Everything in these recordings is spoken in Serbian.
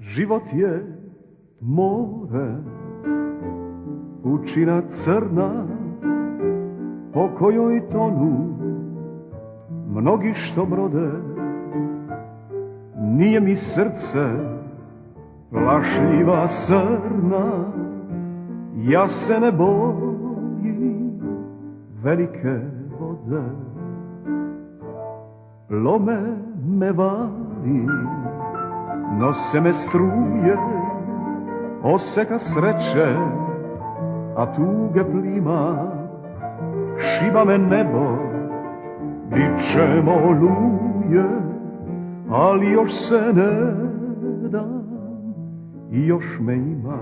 Život je more, pučina crna, po kojoj tonu mnogi što brode. Nije mi srce plašljiva srna, ja se ne bojim velike vode. Lome me vali, nose me struje, oseka sreće, a tuge plima. Šiba me nebo, vičemo oluje, ali još se ne dam i još me ima.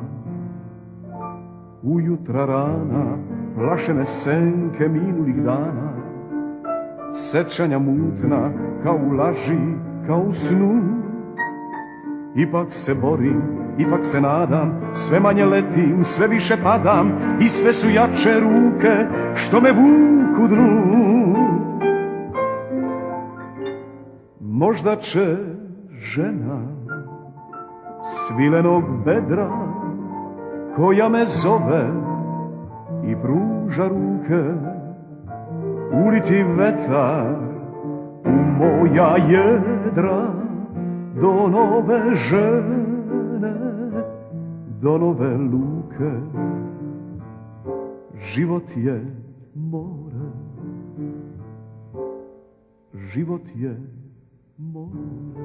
Ujutra rana plaše me senke minulih dana, sećanja mutna kao u laži, kao u snu. Ipak se borim, ipak se nadam, sve manje letim, sve više padam i sve su jače ruke što me vuku dnu. Možda će žena svilenog bedra koja me zove i pruža ruke, uliti vetar u moja jedra, do nove žene, do nove luke. Život je more, život je more.